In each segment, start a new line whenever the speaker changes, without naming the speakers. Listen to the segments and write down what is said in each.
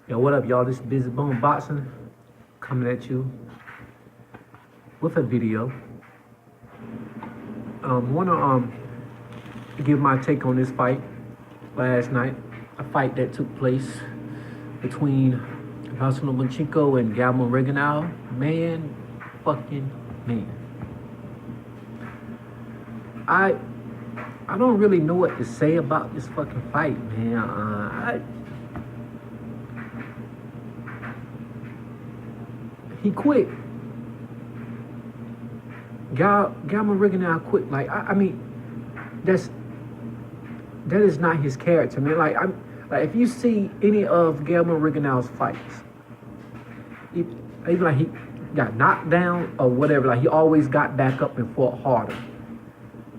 Yo, what up, y'all? This is Busy Bone Boxing coming at you with a video. Wanna give my take on this fight last night. A fight that took place between Vasyl lomachenko and Guillermo Rigondeaux. Man. I don't really know what to say about this fucking fight, man. He quit. Guillermo Rigondeaux quit. Like I mean, that is not his character, man. Like if you see any of Guillermo Rigondeaux's fights, even like he got knocked down or whatever, like he always got back up and fought harder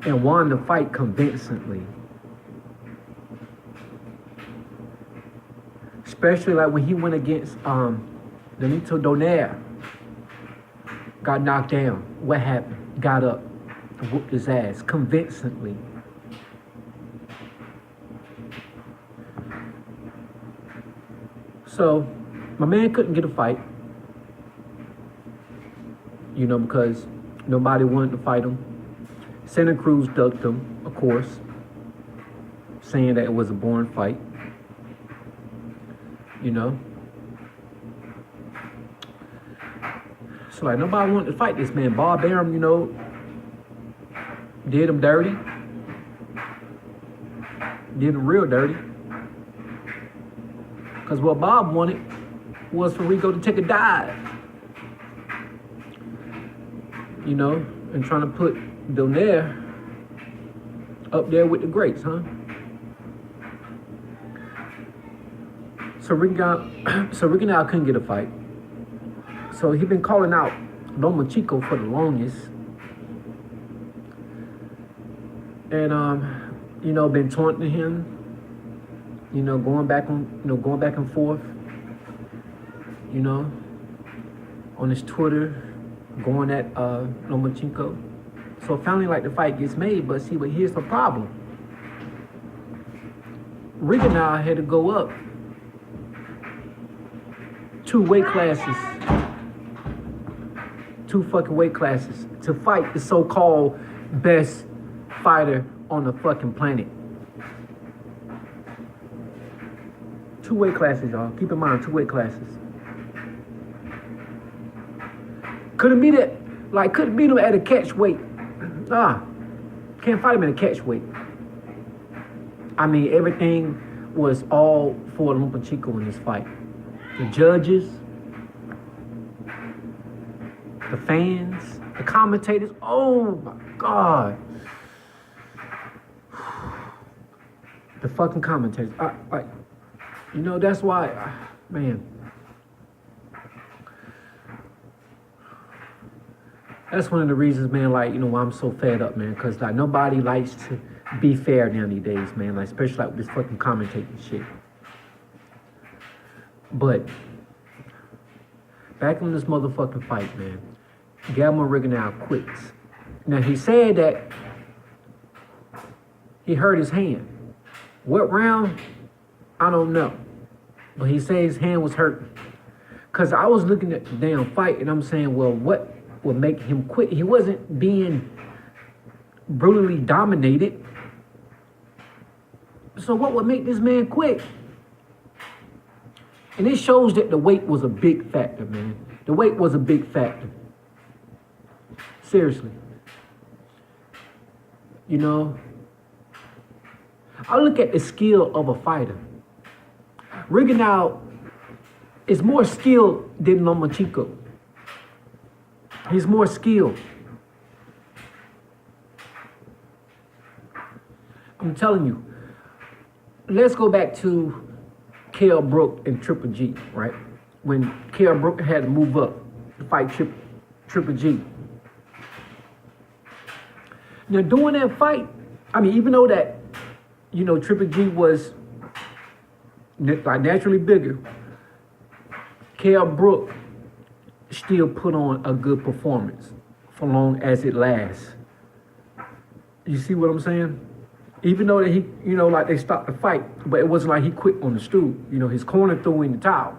and won the fight convincingly. Especially like when he went against Benito Donaire. Got knocked down. What happened? Got up and whooped his ass convincingly. So, my man couldn't get a fight. You know, because nobody wanted to fight him. Santa Cruz ducked him, of course, saying that it was a boring fight. You know? So like nobody wanted to fight this man. Bob Arum, you know, did him dirty. Did him real dirty. Because what Bob wanted was for Rico to take a dive. You know, and trying to put Donaire up there with the greats, huh? So Rigondeaux couldn't get a fight. So he been calling out Lomachenko for the longest. And you know, been taunting him, you know, going back and forth, you know, on his Twitter, going at Lomachenko. So finally like the fight gets made, but see, but here's the problem. Rigondeaux had to go up 2 weight classes. 2 fucking weight classes to fight the so-called best fighter on the fucking planet. 2 weight classes, y'all. Keep in mind, 2 weight classes. Couldn't beat him at a catch weight. Can't fight him at a catch weight. I mean, everything was all for Lomachenko in this fight. The judges, the fans, the commentators. Oh my God. The fucking commentators. You know, that's why, man. That's one of the reasons, man, like, you know, why I'm so fed up, man. Because, like, nobody likes to be fair nowadays, man. Like, especially, like, with this fucking commentating shit. But, back on this motherfucking fight, man. Guillermo Rigondeaux quits. Now, he said that he hurt his hand. What round? I don't know. But he said his hand was hurting. Because I was looking at the damn fight, and I'm saying, well, what would make him quit? He wasn't being brutally dominated. So what would make this man quit? And it shows that the weight was a big factor, man. The weight was a big factor. Seriously. You know, I look at the skill of a fighter. Rigondeaux is more skilled than Lomachenko. He's more skilled. I'm telling you. Let's go back to Kell Brook and Triple G, right? When Kell Brook had to move up to fight Triple G. Now, during that fight, I mean, even though that, you know, Triple G was like naturally bigger, Kell Brook still put on a good performance for long as it lasts. You see what I'm saying? Even though that he, like they stopped the fight, but it wasn't like he quit on the stool. His corner threw in the towel.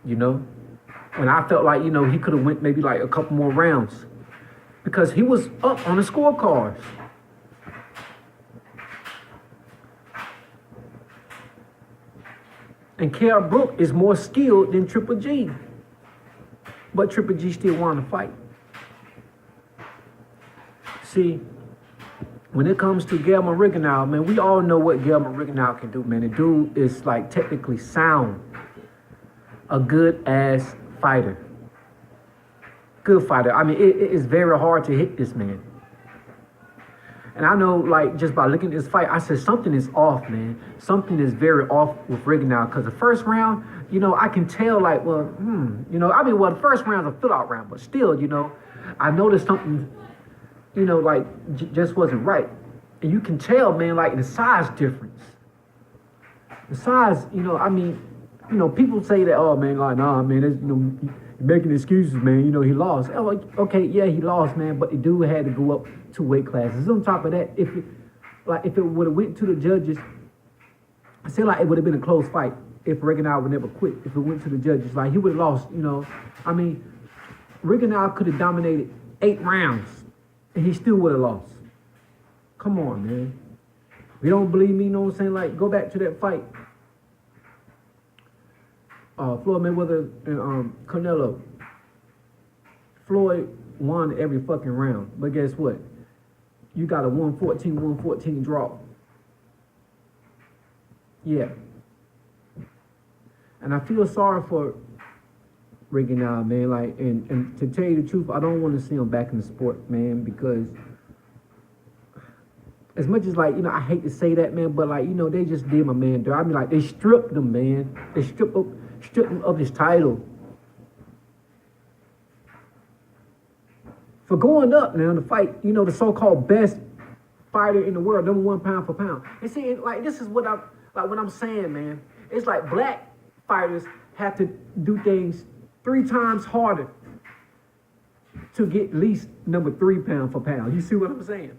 And I felt like, he could have went maybe like a couple more rounds because he was up on the scorecards. And Kell Brook is more skilled than Triple G. But Triple G still won the fight. See, when it comes to Guillermo Rigondeaux, man, we all know what Guillermo Rigondeaux can do, man. The dude is like technically sound. A good ass fighter. Good fighter. I mean, it is very hard to hit this man. And I know, like, just by looking at this fight, I said something is off, man. Something is very off with Rigondeaux. Because the first round, I can tell, like, the first round's a fill-out round. But still, I noticed something, just wasn't right. And you can tell, man, like, the size difference. The size, people say that, oh, man, like, nah, man, that's, you're making excuses, man. He lost. Oh, okay, yeah, he lost, man. But the dude had to go up 2 weight classes. On top of that, if it would have went to the judges, I feel like it would have been a close fight if Rigondeaux would never quit. If it went to the judges, like he would have lost. I mean, Rigondeaux could have dominated 8 rounds, and he still would have lost. Come on, man. If you don't believe me, what I'm saying? Like, go back to that fight. Floyd Mayweather and Canelo. Floyd won every fucking round, but guess what? You got a 114 draw. Yeah. And I feel sorry for Rigondeaux, man. Like, and to tell you the truth, I don't want to see him back in the sport, man, because as much as, like, I hate to say that, man, but, like, they just did my man dirty. I mean, like, they stripped him, man. They stripped him of his title. For going up now to fight, the so-called best fighter in the world, #1 pound for pound. And see, like, this is what I'm saying, man. It's like black fighters have to do things 3 times harder to get at least #3 pound for pound. You see what I'm saying?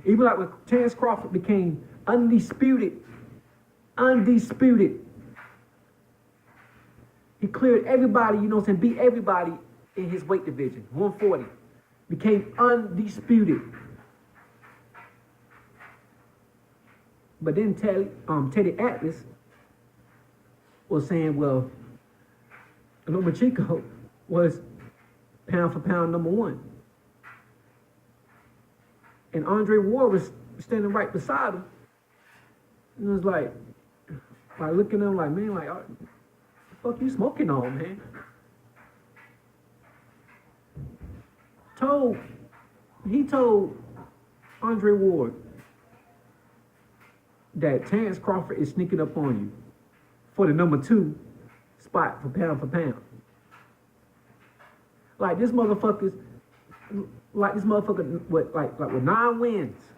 Even like when Terence Crawford became undisputed, he cleared everybody, beat everybody in his weight division, 140. Became undisputed. But then Teddy Atlas was saying, well, Lomachenko was pound for pound #1. And Andre Ward was standing right beside him. And it was like looking at him like, man, like, what the fuck you smoking on, man? He told Andre Ward that Terence Crawford is sneaking up on you for the #2 spot for pound. Like this motherfucker with 9 wins.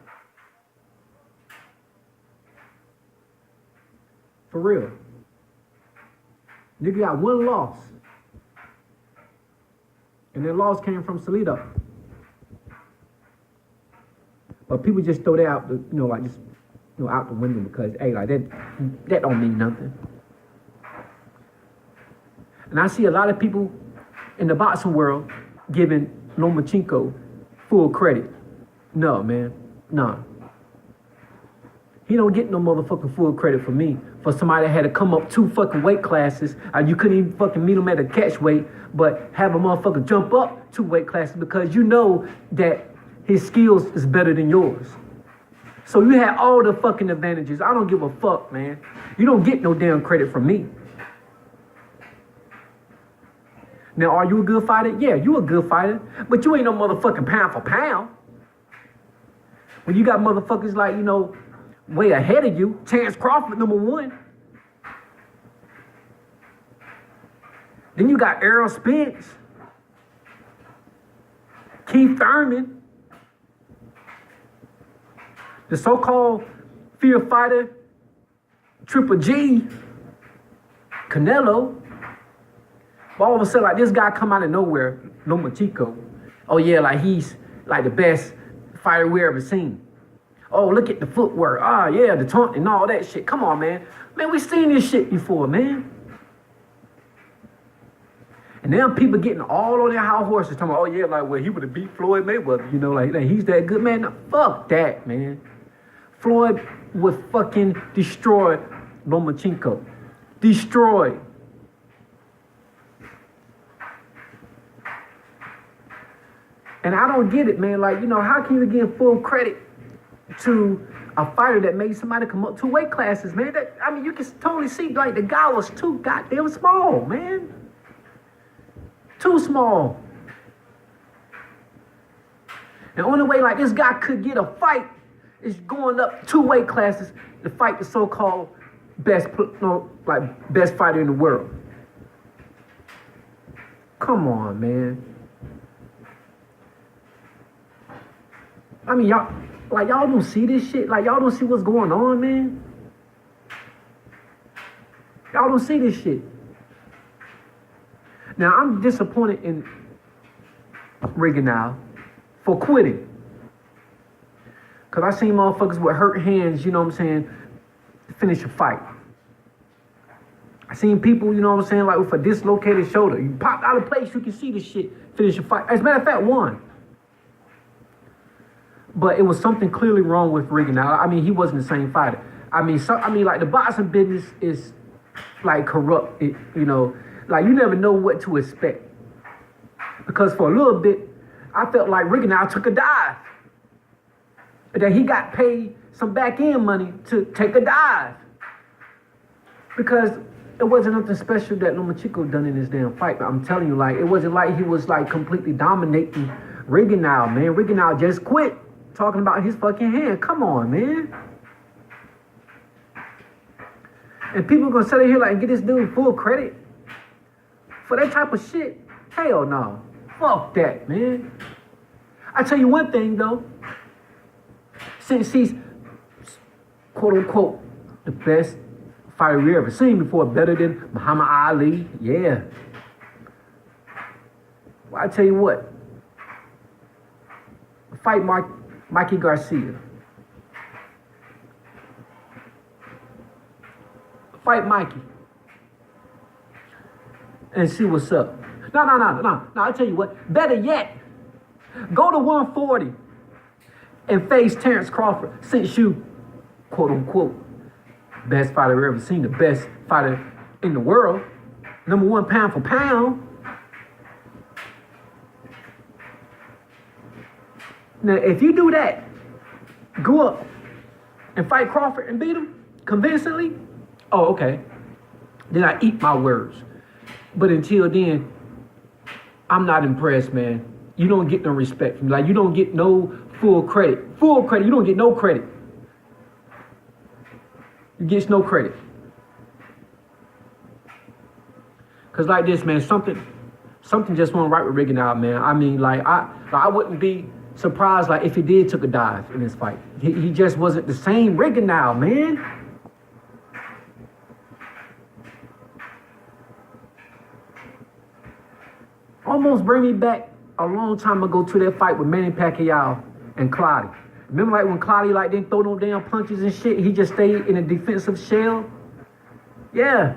For real. Nigga got 1 loss. And that loss came from Salido. But people just throw that out the, out the window because, hey, like that don't mean nothing. And I see a lot of people in the boxing world giving Lomachenko full credit. No, man. No. He don't get no motherfucking full credit for me. For somebody that had to come up 2 fucking weight classes. You couldn't even fucking meet him at a catch weight, but have a motherfucker jump up 2 weight classes because you know that his skills is better than yours. So you had all the fucking advantages. I don't give a fuck, man. You don't get no damn credit from me. Now, are you a good fighter? Yeah, you a good fighter, but you ain't no motherfucking pound for pound. When you got motherfuckers like, way ahead of you, Terence Crawford, #1. Then you got Errol Spence, Keith Thurman, the so-called fear fighter, Triple G, Canelo. But all of a sudden, like, this guy come out of nowhere, Lomachenko. Oh yeah, like he's like the best fighter we ever seen. Oh, look at the footwork. Ah, yeah, the taunt and all that shit. Come on, man. Man, we seen this shit before, man. And now people getting all on their high horses talking about, oh yeah, like, well, he would have beat Floyd Mayweather, you know, like he's that good, man. No, fuck that, man. Floyd would fucking destroy Lomachenko. Destroy. And I don't get it, man. Like, you know, how can you give full credit to a fighter that made somebody come up 2 weight classes, man? That, I mean, you can totally see, like, the guy was too goddamn small, man. Too small. And the only way, like, this guy could get a fight is going up 2 weight classes to fight the so-called best fighter in the world. Come on, man. I mean, y'all don't see this shit. Like, y'all don't see what's going on, man. Y'all don't see this shit. Now, I'm disappointed in Rigondeaux for quitting. Because I seen motherfuckers with hurt hands, you know what I'm saying, finish a fight. I seen people, you know what I'm saying, like with a dislocated shoulder. You pop out of place, you can see this shit, finish a fight. As a matter of fact, won. But it was something clearly wrong with Rigondeaux. I mean, he wasn't the same fighter. I mean, like the boxing business is like corrupt, you know. Like, you never know what to expect. Because for a little bit, I felt like Rigondeaux took a dive. That he got paid some back end money to take a dive. Because it wasn't nothing special that Lomachenko done in this damn fight. But I'm telling you, like, it wasn't like he was like completely dominating Rigondeaux, man. Rigondeaux just quit talking about his fucking hand. Come on, man. And people are gonna sit here like and get this dude full credit for that type of shit. Hell no. Fuck that, man. I tell you one thing though. Since he's quote unquote the best fighter we ever seen before, better than Muhammad Ali, yeah. Well, I tell you what. Fight Mikey Garcia. Fight Mikey. And see what's up. No. I'll tell you what. Better yet, go to 140 and face Terrence Crawford. Since you, quote unquote, best fighter we've ever seen, the best fighter in the world, #1 pound for pound. Now, if you do that, go up and fight Crawford and beat him convincingly, oh, okay. Then I eat my words. But until then, I'm not impressed, man. You don't get no respect from me. Like, you don't get no full credit. Full credit. You don't get no credit. You get no credit. Because like this, man, something just went right with Rigondeaux, man. I mean, like, I wouldn't be surprised, like, if he did took a dive in this fight. He just wasn't the same Rigondeaux, man. Almost bring me back a long time ago to that fight with Manny Pacquiao and Clottey. Remember, like, when Clottey, like, didn't throw no damn punches and shit? He just stayed in a defensive shell? Yeah.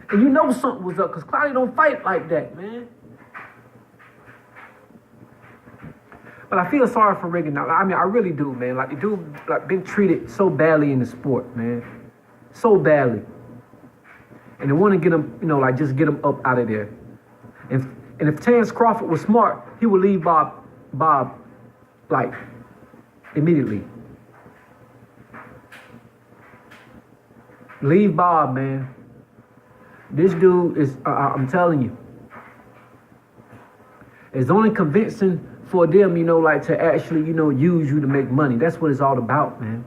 And you know something was up, because Clottey don't fight like that, man. But I feel sorry for Rigondeaux. I mean, I really do, man. Like, the dude, like, been treated so badly in the sport, man. So badly. And they want to get him, you know, like, just get him up out of there. And if Terrence Crawford was smart, he would leave Bob, like, immediately. Leave Bob, man. This dude is, I'm telling you, it's only convincing for them, you know, like, to actually, you know, use you to make money. That's what it's all about, man.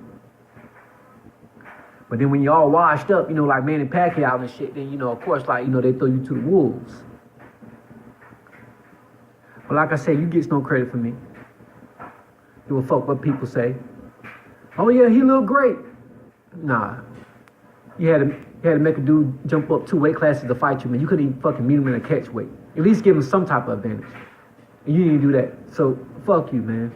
But then when you're all washed up, you know, like Manny Pacquiao and shit, then, you know, of course, like, you know, they throw you to the wolves. But like I said, you get no credit from me. Give a fuck what people say. Oh yeah, he looked great. Nah. You had to make a dude jump up 2 weight classes to fight you, man. You couldn't even fucking meet him in a catch weight. At least give him some type of advantage. And you didn't do that. So fuck you, man.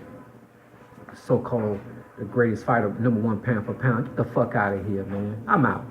so-called the greatest fighter, #1 pound for pound. Get the fuck out of here, man. I'm out.